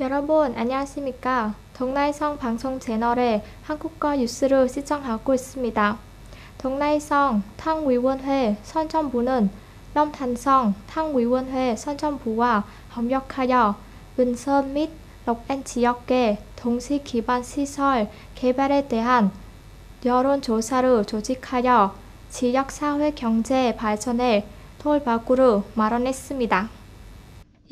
여러분, 안녕하십니까? 동나이성 방송 채널의 한국어 뉴스를 시청하고 있습니다. 동나이성 탕위원회 선정부는 lâm thành 성 탕위원회 선정부와 협력하여 은선 및 럭엔 지역의 동시 기반 시설 개발에 대한 여론조사를 조직하여 지역 사회 경제 발전에 돌파구를 마련했습니다.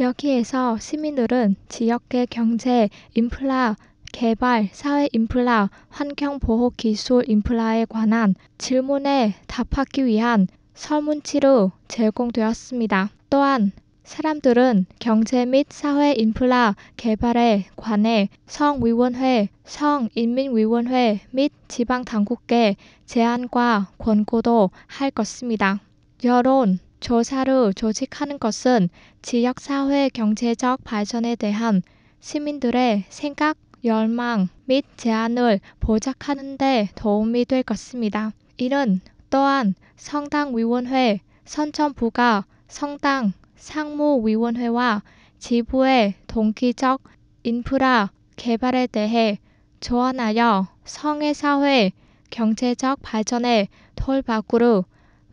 여기에서 시민들은 지역의 경제, 인프라, 개발, 사회 인프라, 환경보호 기술 인프라에 관한 질문에 답하기 위한 설문지로 제공되었습니다. 또한 사람들은 경제 및 사회 인프라 개발에 관해 성위원회, 성인민위원회 및 지방당국에 제안과 권고도 할 것입니다. 여론 조사를 조직하는 것은 지역사회 경제적 발전에 대한 시민들의 생각, 열망 및 제안을 포착하는 데 도움이 될 것입니다. 이는 또한 성당위원회, 선정부가 성당, 상무위원회와 지부의 동기적 인프라 개발에 대해 조언하여 성의 사회 경제적 발전에 돌파구를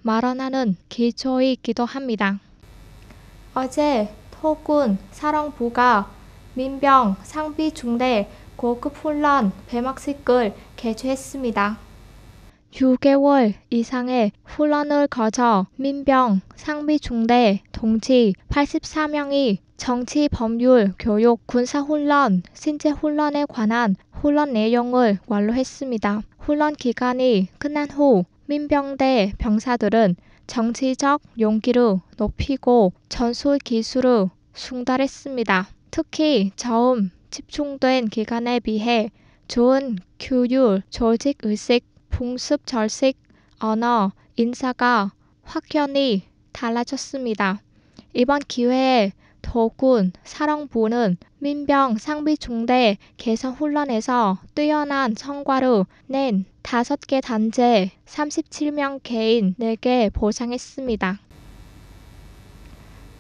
마련하는 기초이기도 합니다. 어제 토군 사령부가 민병 상비 중대 고급 훈련 폐막식을 개최했습니다. 6개월 이상의 훈련을 거쳐 민병 상비 중대 동지 84명이 정치 법률 교육 군사훈련 신체훈련에 관한 훈련 내용을 완료했습니다. 훈련 기간이 끝난 후 민병대 병사들은 정치적 용기를 높이고 전술 기술을 숭달했습니다. 특히 처음 집중된 기간에 비해 좋은 규율, 조직의식, 풍습 절식, 언어, 인사가 확연히 달라졌습니다. 이번 기회에 도군 사령부는 민병 상비중대 개선훈련에서 뛰어난 성과를 낸 5개 단체 37명 개인 4개 보상했습니다.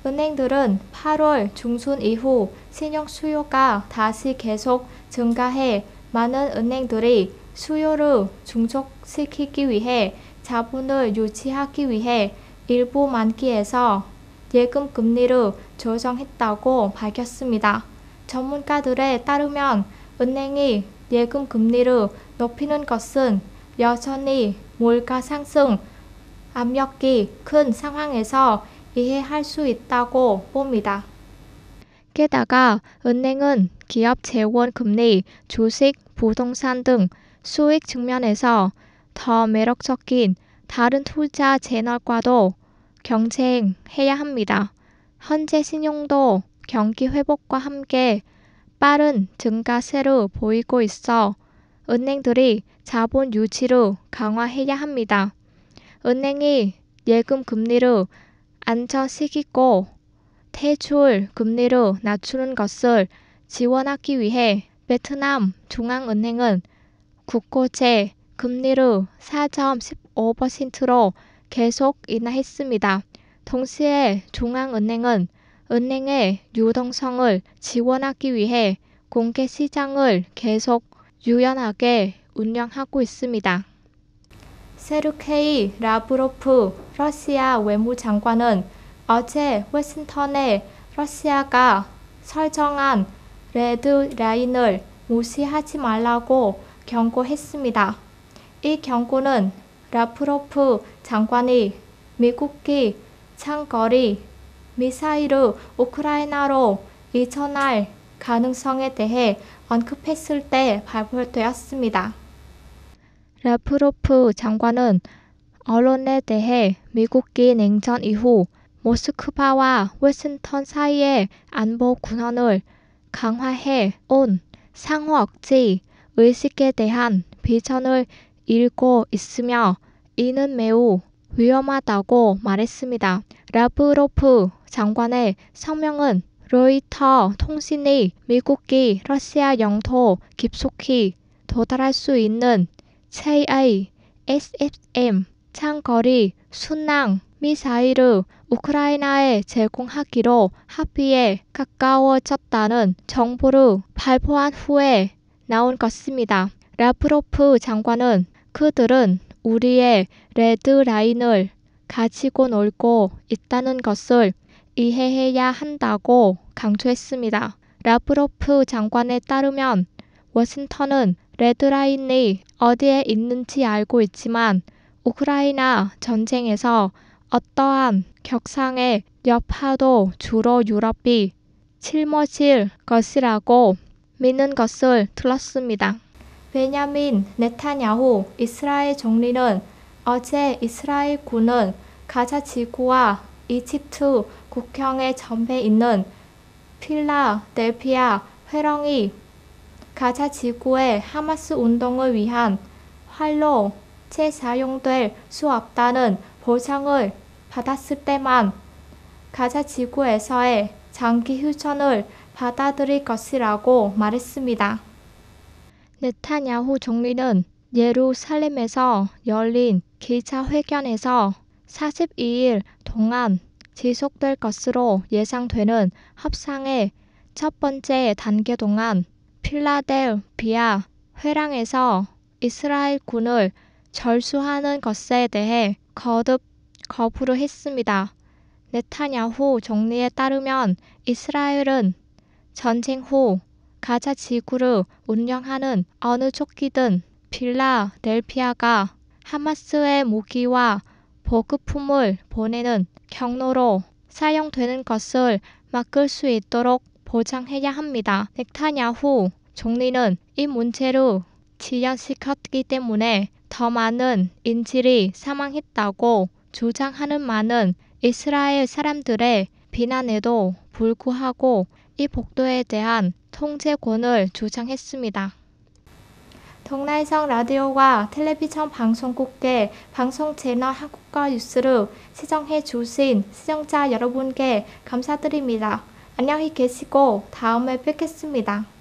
은행들은 8월 중순 이후 신용 수요가 다시 계속 증가해 많은 은행들이 수요를 중족시키기 위해 자본을 유치하기 위해 일부 만기에서 예금 금리를 조정했다고 밝혔습니다. 전문가들에 따르면 은행이 예금 금리를 높이는 것은 여전히 물가 상승 압력이 큰 상황에서 이해할 수 있다고 봅니다. 게다가 은행은 기업 재원 금리, 주식, 부동산 등 수익 측면에서 더 매력적인 다른 투자 채널과도 경쟁해야 합니다. 현재 신용도 경기 회복과 함께 빠른 증가세를 보이고 있어 은행들이 자본 유치를 강화해야 합니다. 은행이 예금 금리를 안정시키고 대출 금리를 낮추는 것을 지원하기 위해 베트남 중앙은행은 국고채 금리를 4.15%로 계속 인하했습니다. 동시에 중앙은행은 은행의 유동성을 지원하기 위해 공개시장을 계속 유연하게 운영하고 있습니다. 세르게이 라브로프 러시아 외무장관은 어제 워싱턴에 러시아가 설정한 레드라인을 무시하지 말라고 경고했습니다. 이 경고는 라브로프 장관이 미국이 장거리 미사일을 우크라이나로 이전할 가능성에 대해 언급했을 때 발표되었습니다. 라브로프 장관은 언론에 대해 미국이 냉전 이후 모스크바와 워싱턴 사이의 안보 군언을 강화해 온 상호 억지 의식에 대한 비전을 잃고 있으며 이는 매우 위험하다고 말했습니다. 라브로프 장관의 성명은 로이터 통신이 미국이 러시아 영토 깊숙이 도달할 수 있는 제2 SFM 장거리 순항 미사일을 우크라이나에 제공하기로 합의에 가까워졌다는 정보를 발표한 후에 나온 것입니다. 라브로프 장관은 그들은 우리의 레드라인을 가지고 놀고 있다는 것을 이해해야 한다고 강조했습니다. 라브로프 장관에 따르면 워싱턴은 레드라인이 어디에 있는지 알고 있지만 우크라이나 전쟁에서 어떠한 격상의 여파도 주로 유럽이 짊어질 것이라고 믿는 것을 들었습니다. 베냐민 네타냐후 이스라엘 총리는 어제 이스라엘군은 가자 지구와 이집트 국경에 접해 있는 필라델피아 회령이 가자 지구의 하마스 운동을 위한 활로 재사용될 수 없다는 보장을 받았을 때만 가자 지구에서의 장기 휴전을 받아들일 것이라고 말했습니다. 네타냐후 총리는 예루살렘에서 열린 기자회견에서 42일 동안 지속될 것으로 예상되는 협상의 첫 번째 단계 동안 필라델피아 회랑에서 이스라엘군을 철수하는 것에 대해 거듭 거부를 했습니다. 네타냐후 총리에 따르면 이스라엘은 전쟁 후 가자 지구를 운영하는 어느 조끼든 필라델피아가 하마스의 무기와 보급품을 보내는 경로로 사용되는 것을 막을 수 있도록 보장해야 합니다. 네타냐후 총리는 이 문제를 지연시켰기 때문에 더 많은 인질이 사망했다고 주장하는 많은 이스라엘 사람들의 비난에도 불구하고 이 폭도에 대한 통제권을 주장했습니다. 동라이성 라디오와 텔레비전 방송국의 방송 채널 한국어 뉴스를 시청해 주신 시청자 여러분께 감사드립니다. 안녕히 계시고 다음에 뵙겠습니다.